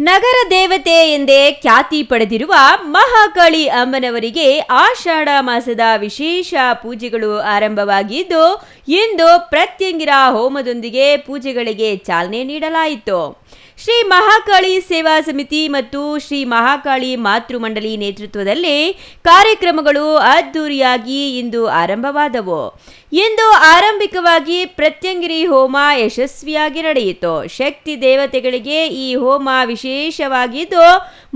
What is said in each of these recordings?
ನಗರ ದೇವತೆ ಎಂದೇ ಖ್ಯಾತಿ ಪಡೆದಿರುವ ಮಹಾಕಾಳಿ ಅಮ್ಮನವರಿಗೆ ಆಷಾಢ ಮಾಸದ ವಿಶೇಷ ಪೂಜೆಗಳು ಆರಂಭವಾಗಿದ್ದು ಇಂದು ಪ್ರತ್ಯಂಗಿರ ಹೋಮದೊಂದಿಗೆ ಪೂಜೆಗಳಿಗೆ ಚಾಲನೆ ನೀಡಲಾಯಿತು. ಶ್ರೀ ಮಹಾಕಾಳಿ ಸೇವಾ ಸಮಿತಿ ಮತ್ತು ಶ್ರೀ ಮಹಾಕಾಳಿ ಮಾತೃ ಮಂಡಳಿ ನೇತೃತ್ವದಲ್ಲಿ ಕಾರ್ಯಕ್ರಮಗಳು ಅದ್ದೂರಿಯಾಗಿ ಇಂದು ಆರಂಭವಾದವು. ಇಂದು ಆರಂಭಿಕವಾಗಿ ಪ್ರತ್ಯಂಗಿರಿ ಹೋಮ ಯಶಸ್ವಿಯಾಗಿ ನಡೆಯಿತು. ಶಕ್ತಿ ದೇವತೆಗಳಿಗೆ ಈ ಹೋಮ ವಿಶೇಷವಾಗಿದ್ದು,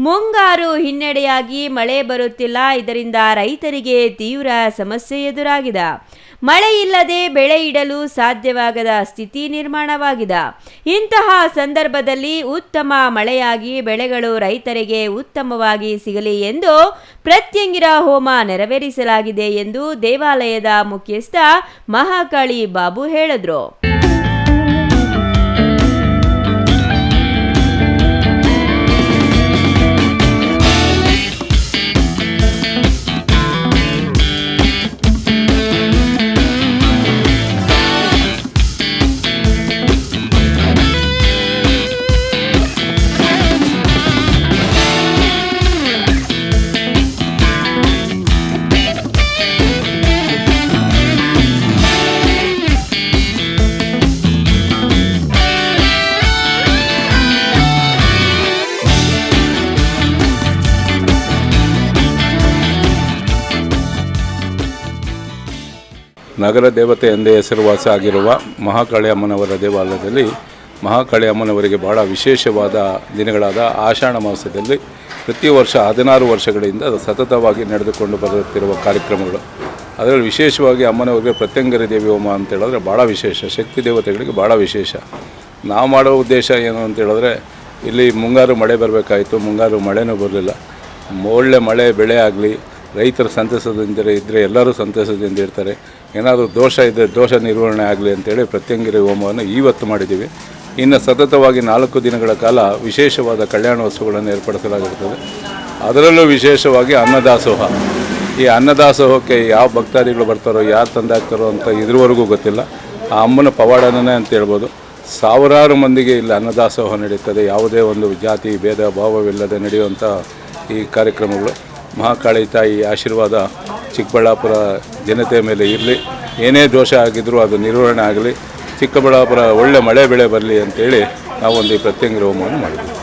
ಮುಂಗಾರು ಹಿನ್ನಡೆಯಾಗಿ ಮಳೆ ಬರುತ್ತಿಲ್ಲ. ಇದರಿಂದ ರೈತರಿಗೆ ತೀವ್ರ ಸಮಸ್ಯೆ ಎದುರಾಗಿದೆ. ಮಳೆ ಇಲ್ಲದೆ ಬೆಳೆ ಇಡಲು ಸಾಧ್ಯವಾಗದ ಸ್ಥಿತಿ ನಿರ್ಮಾಣವಾಗಿದೆ. ಇಂತಹ ಸಂದರ್ಭದಲ್ಲಿ ಉತ್ತಮ ಮಳೆಯಾಗಿ ಬೆಳೆಗಳು ರೈತರಿಗೆ ಉತ್ತಮವಾಗಿ ಸಿಗಲಿ ಎಂದು ಪ್ರತ್ಯಂಗಿರ ಹೋಮ ನೆರವೇರಿಸಲಾಗಿದೆ ಎಂದು ದೇವಾಲಯದ ಮುಖ್ಯಸ್ಥ ಮಹಾಕಾಳಿ ಬಾಬು ಹೇಳಿದ್ರು. ನಗರ ದೇವತೆ ಎಂದೇ ಹೆಸರುವಾಸ ಆಗಿರುವ ಮಹಾಕಾಳಿ ಅಮ್ಮನವರ ದೇವಾಲಯದಲ್ಲಿ ಮಹಾಕಾಳಿ ಅಮ್ಮನವರಿಗೆ ಬಹಳ ವಿಶೇಷವಾದ ದಿನಗಳಾದ ಆಷಾಢ ಮಾಸದಲ್ಲಿ ಪ್ರತಿ ವರ್ಷ 16 ವರ್ಷಗಳಿಂದ ಸತತವಾಗಿ ನಡೆದುಕೊಂಡು ಬರುತ್ತಿರುವ ಕಾರ್ಯಕ್ರಮಗಳು. ಅದರಲ್ಲಿ ವಿಶೇಷವಾಗಿ ಅಮ್ಮನವರಿಗೆ ಪ್ರತ್ಯಂಗಿರಿ ದೇವಿ ಹೋಮ ಅಂತ ಹೇಳಿದ್ರೆ ಭಾಳ ವಿಶೇಷ, ಶಕ್ತಿ ದೇವತೆಗಳಿಗೆ ಭಾಳ ವಿಶೇಷ. ನಾವು ಮಾಡೋ ಉದ್ದೇಶ ಏನು ಅಂತ ಹೇಳಿದ್ರೆ, ಇಲ್ಲಿ ಮುಂಗಾರು ಮಳೆ ಬರಬೇಕಾಯಿತು, ಮುಂಗಾರು ಮಳೆನೂ ಬರಲಿಲ್ಲ. ಒಳ್ಳೆ ಮಳೆ ಬೆಳೆ ಆಗಲಿ, ರೈತರು ಸಂತಸದಿಂದ ಇದ್ದರೆ ಎಲ್ಲರೂ ಸಂತಸದಿಂದ ಇರ್ತಾರೆ. ಏನಾದರೂ ದೋಷ ಇದ್ದರೆ ದೋಷ ನಿರ್ವಹಣೆ ಆಗಲಿ ಅಂತೇಳಿ ಪ್ರತ್ಯಂಗಿರಿ ಹೋಮವನ್ನು ಇವತ್ತು ಮಾಡಿದ್ದೀವಿ. ಇನ್ನು ಸತತವಾಗಿ 4 ದಿನಗಳ ಕಾಲ ವಿಶೇಷವಾದ ಕಲ್ಯಾಣೋತ್ಸವಗಳನ್ನು ಏರ್ಪಡಿಸಲಾಗಿರ್ತದೆ. ಅದರಲ್ಲೂ ವಿಶೇಷವಾಗಿ ಅನ್ನದಾಸೋಹ. ಈ ಅನ್ನದಾಸೋಹಕ್ಕೆ ಯಾವ ಭಕ್ತಾದಿಗಳು ಬರ್ತಾರೋ, ಯಾರು ತಂದಾಗ್ತಾರೋ ಅಂತ ಇದುವರೆಗೂ ಗೊತ್ತಿಲ್ಲ. ಆ ಅಮ್ಮನ ಪವಾಡನೇ ಅಂತ ಹೇಳ್ಬೋದು. ಸಾವಿರಾರು ಮಂದಿಗೆ ಇಲ್ಲಿ ಅನ್ನದಾಸೋಹ ನಡೀತದೆ. ಯಾವುದೇ ಒಂದು ಜಾತಿ ಭೇದ ಭಾವವಿಲ್ಲದೆ ನಡೆಯುವಂಥ ಈ ಕಾರ್ಯಕ್ರಮಗಳು. ಮಹಾಕಾಳಿ ತಾಯಿ ಆಶೀರ್ವಾದ ಚಿಕ್ಕಬಳ್ಳಾಪುರ ಜನತೆಯ ಮೇಲೆ ಇರಲಿ. ಏನೇ ದೋಷ ಆಗಿದ್ದರೂ ಅದು ನಿರ್ವಹಣೆ ಆಗಲಿ, ಚಿಕ್ಕಬಳ್ಳಾಪುರ ಒಳ್ಳೆ ಮಳೆ ಬೆಳೆ ಬರಲಿ ಅಂತೇಳಿ ನಾವೊಂದು ಈ ಪ್ರತ್ಯಂಗಿರಿ ಹೋಮವನ್ನು ಮಾಡಿದ್ವಿ.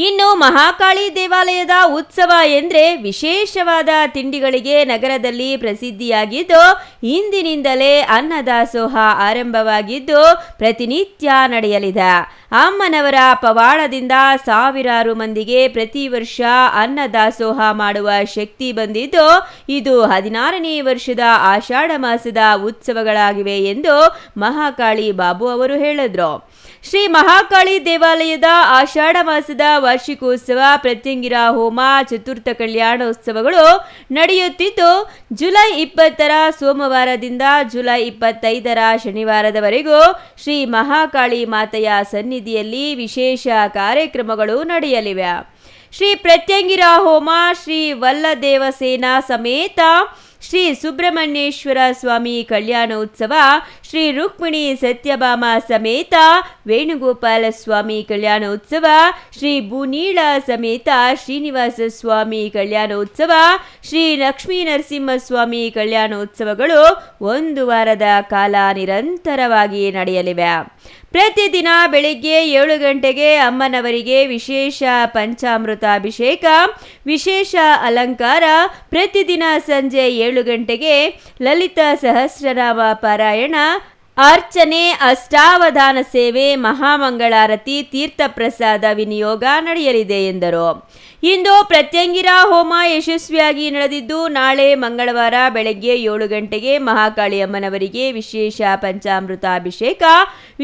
ಇನ್ನು ಮಹಾಕಾಳಿ ದೇವಾಲಯದ ಉತ್ಸವ ಎಂದರೆ ವಿಶೇಷವಾದ ತಿಂಡಿಗಳಿಗೆ ನಗರದಲ್ಲಿ ಪ್ರಸಿದ್ಧಿಯಾಗಿದ್ದು, ಇಂದಿನಿಂದಲೇ ಅನ್ನದಾಸೋಹ ಆರಂಭವಾಗಿದ್ದು ಪ್ರತಿನಿತ್ಯ ನಡೆಯಲಿದೆ. ಅಮ್ಮನವರ ಪವಾಡದಿಂದ ಸಾವಿರಾರು ಮಂದಿಗೆ ಪ್ರತಿ ವರ್ಷ ಅನ್ನದಾಸೋಹ ಮಾಡುವ ಶಕ್ತಿ ಬಂದಿದ್ದು, ಇದು 16ನೇ ವರ್ಷದ ಆಷಾಢ ಮಾಸದ ಉತ್ಸವಗಳಾಗಿವೆ ಎಂದು ಮಹಾಕಾಳಿ ಬಾಬು ಅವರು ಹೇಳಿದ್ರು. ಶ್ರೀ ಮಹಾಕಾಳಿ ದೇವಾಲಯದ ಆಷಾಢ ಮಾಸದ ವಾರ್ಷಿಕೋತ್ಸವ, ಪ್ರತ್ಯಂಗಿರ ಹೋಮ, ಚತುರ್ಥ ಕಲ್ಯಾಣೋತ್ಸವಗಳು ನಡೆಯುತ್ತಿದ್ದು, ಜುಲೈ 20ರ ಸೋಮವಾರದಿಂದ ಜುಲೈ 25ರ ಶನಿವಾರದವರೆಗೂ ಶ್ರೀ ಮಹಾಕಾಳಿ ಮಾತೆಯ ಸನ್ನಿಧಿಯಲ್ಲಿ ವಿಶೇಷ ಕಾರ್ಯಕ್ರಮಗಳು ನಡೆಯಲಿವೆ. ಶ್ರೀ ಪ್ರತ್ಯಂಗಿರ ಹೋಮ, ಶ್ರೀ ವಲ್ಲದೇವಸೇನಾ ಸಮೇತ ಶ್ರೀ ಸುಬ್ರಹ್ಮಣ್ಯೇಶ್ವರ ಸ್ವಾಮಿ ಕಲ್ಯಾಣೋತ್ಸವ, ಶ್ರೀ ರುಕ್ಮಿಣಿ ಸತ್ಯಭಾಮ ಸಮೇತ ವೇಣುಗೋಪಾಲ ಸ್ವಾಮಿ ಕಲ್ಯಾಣೋತ್ಸವ, ಶ್ರೀ ಭೂನೀಳ ಸಮೇತ ಶ್ರೀನಿವಾಸ ಸ್ವಾಮಿ ಕಲ್ಯಾಣೋತ್ಸವ, ಶ್ರೀ ಲಕ್ಷ್ಮೀ ನರಸಿಂಹಸ್ವಾಮಿ ಕಲ್ಯಾಣೋತ್ಸವಗಳು 1 ವಾರದ ಕಾಲ ನಿರಂತರವಾಗಿ ನಡೆಯಲಿವೆ. ಪ್ರತಿದಿನ ಬೆಳಿಗ್ಗೆ 7 ಗಂಟೆಗೆ ಅಮ್ಮನವರಿಗೆ ವಿಶೇಷ ಪಂಚಾಮೃತಾಭಿಷೇಕ, ವಿಶೇಷ ಅಲಂಕಾರ, ಪ್ರತಿದಿನ ಸಂಜೆ 7 ಗಂಟೆಗೆ ಲಲಿತ ಸಹಸ್ರನಾಮ ಪಾರಾಯಣ, ಅರ್ಚನೆ, ಅಷ್ಟಾವಧಾನ ಸೇವೆ, ಮಹಾಮಂಗಳಾರತಿ, ತೀರ್ಥಪ್ರಸಾದ ವಿನಿಯೋಗ ನಡೆಯಲಿದೆ ಎಂದರು. ಇಂದು ಪ್ರತ್ಯಂಗಿರ ಹೋಮ ಯಶಸ್ವಿಯಾಗಿ ನಡೆದಿದ್ದು, ನಾಳೆ ಮಂಗಳವಾರ ಬೆಳಗ್ಗೆ 7 ಗಂಟೆಗೆ ಮಹಾಕಾಳಿ ಅಮ್ಮನವರಿಗೆ ವಿಶೇಷ ಪಂಚಾಮೃತಾಭಿಷೇಕ,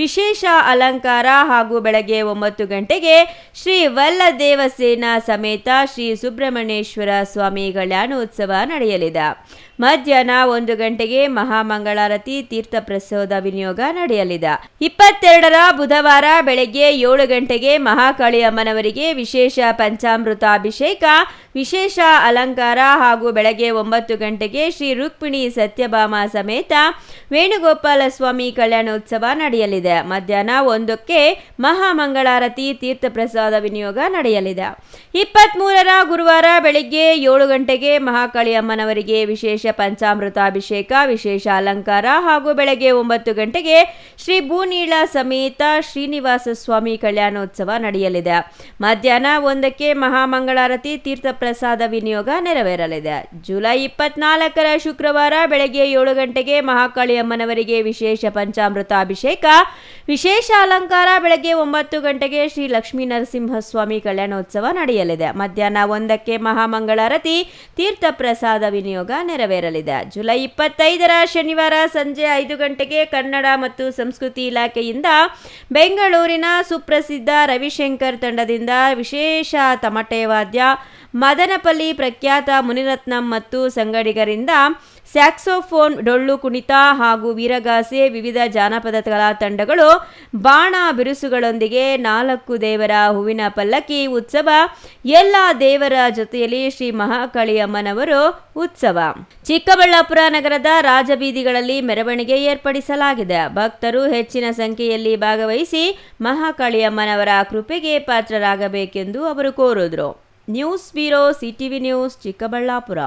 ವಿಶೇಷ ಅಲಂಕಾರ ಹಾಗೂ ಬೆಳಗ್ಗೆ 9 ಗಂಟೆಗೆ ಶ್ರೀ ವಲ್ಲದೇವಸೇನಾ ಸಮೇತ ಶ್ರೀ ಸುಬ್ರಹ್ಮಣ್ಯೇಶ್ವರ ಸ್ವಾಮಿ ಕಲ್ಯಾಣೋತ್ಸವ ನಡೆಯಲಿದೆ. ಮಧ್ಯಾಹ್ನ 1 ಗಂಟೆಗೆ ಮಹಾಮಂಗಳಾರತಿ ತೀರ್ಥ ಪ್ರಸಾದ ವಿನಿಯೋಗ ನಡೆಯಲಿದೆ. 22ರ ಬುಧವಾರ ಬೆಳಗ್ಗೆ 7 ಗಂಟೆಗೆ ಮಹಾಕಾಳಿ ಅಮ್ಮನವರಿಗೆ ವಿಶೇಷ ಪಂಚಾಮೃತಾಭಿಷೇಕ, ವಿಶೇಷ ಅಲಂಕಾರ ಹಾಗೂ ಬೆಳಗ್ಗೆ 9 ಗಂಟೆಗೆ ಶ್ರೀ ರುಕ್ಮಿಣಿ ಸತ್ಯಭಾಮ ಸಮೇತ ವೇಣುಗೋಪಾಲ ಸ್ವಾಮಿ ಕಲ್ಯಾಣೋತ್ಸವ ನಡೆಯಲಿದೆ. ಮಧ್ಯಾಹ್ನ 1ಕ್ಕೆ ಮಹಾಮಂಗಳಾರತಿ ತೀರ್ಥ ಪ್ರಸಾದ ವಿನಿಯೋಗ ನಡೆಯಲಿದೆ. 23ರ ಗುರುವಾರ ಬೆಳಿಗ್ಗೆ 7 ಗಂಟೆಗೆ ಮಹಾಕಾಳಿ ಅಮ್ಮನವರಿಗೆ ವಿಶೇಷ ಪಂಚಾಮೃತಾಭಿಷೇಕ, ವಿಶೇಷ ಅಲಂಕಾರ ಹಾಗೂ ಬೆಳಗ್ಗೆ 9 ಗಂಟೆಗೆ ಶ್ರೀ ಭೂನೀಳ ಸಮೇತ ಶ್ರೀನಿವಾಸ ಸ್ವಾಮಿ ಕಲ್ಯಾಣೋತ್ಸವ ನಡೆಯಲಿದೆ. ಮಧ್ಯಾಹ್ನ 1ಕ್ಕೆ ಮಹಾಮಂಗಳಾರತಿ ತೀರ್ಥ ಪ್ರಸಾದ ವಿನಿಯೋಗ ನೆರವೇರಲಿದೆ. ಜುಲೈ 24ರ ಶುಕ್ರವಾರ ಬೆಳಗ್ಗೆ 7 ಗಂಟೆಗೆ ಮಹಾಕಾಳಿ ಅಮ್ಮನವರಿಗೆ ವಿಶೇಷ ಪಂಚಾಮೃತಾಭಿಷೇಕ, ವಿಶೇಷ ಅಲಂಕಾರ, ಬೆಳಗ್ಗೆ 9 ಗಂಟೆಗೆ ಶ್ರೀ ಲಕ್ಷ್ಮೀ ನರಸಿಂಹಸ್ವಾಮಿ ಕಲ್ಯಾಣೋತ್ಸವ ನಡೆಯಲಿದೆ. ಮಧ್ಯಾಹ್ನ 1ಕ್ಕೆ ಮಹಾಮಂಗಳಾರತಿ ತೀರ್ಥ ಪ್ರಸಾದ ವಿನಿಯೋಗ ನೆರವೇರಲಿದೆ. ಜುಲೈ 25ರ ಶನಿವಾರ ಸಂಜೆ 5 ಗಂಟೆಗೆ ಕನ್ನಡ ಮತ್ತು ಸಂಸ್ಕೃತಿ ಇಲಾಖೆಯಿಂದ ಬೆಂಗಳೂರಿನ ಸುಪ್ರಸಿದ್ಧ ರವಿಶಂಕರ್ ತಂಡದಿಂದ ವಿಶೇಷ ತಮಟೆ ವಾದ್ಯ, ಮದನಪಲ್ಲಿ ಪ್ರಖ್ಯಾತ ಮುನಿರತ್ನಂ ಮತ್ತು ಸಂಗಡಿಗರಿಂದ ಸ್ಯಾಕ್ಸೋಫೋನ್, ಡೊಳ್ಳು ಕುಣಿತ ಹಾಗೂ ವೀರಗಾಸೆ, ವಿವಿಧ ಜಾನಪದ ಕಲಾ ತಂಡಗಳು, ಬಾಣ ಬಿರುಸುಗಳೊಂದಿಗೆ 4 ದೇವರ ಹೂವಿನ ಪಲ್ಲಕ್ಕಿ ಉತ್ಸವ, ಎಲ್ಲ ದೇವರ ಜೊತೆಯಲ್ಲಿ ಶ್ರೀ ಮಹಾಕಾಳಿ ಅಮ್ಮನವರು ಉತ್ಸವ. ಚಿಕ್ಕಬಳ್ಳಾಪುರ ನಗರದ ರಾಜಬೀದಿಗಳಲ್ಲಿ ಮೆರವಣಿಗೆ ಏರ್ಪಡಿಸಲಾಗಿದೆ. ಭಕ್ತರು ಹೆಚ್ಚಿನ ಸಂಖ್ಯೆಯಲ್ಲಿ ಭಾಗವಹಿಸಿ ಮಹಾಕಾಳಿ ಅಮ್ಮನವರ ಕೃಪೆಗೆ ಪಾತ್ರರಾಗಬೇಕೆಂದು ಅವರು ಕೋರಿದರು. News bureau, CTV news, Chikkaballapur.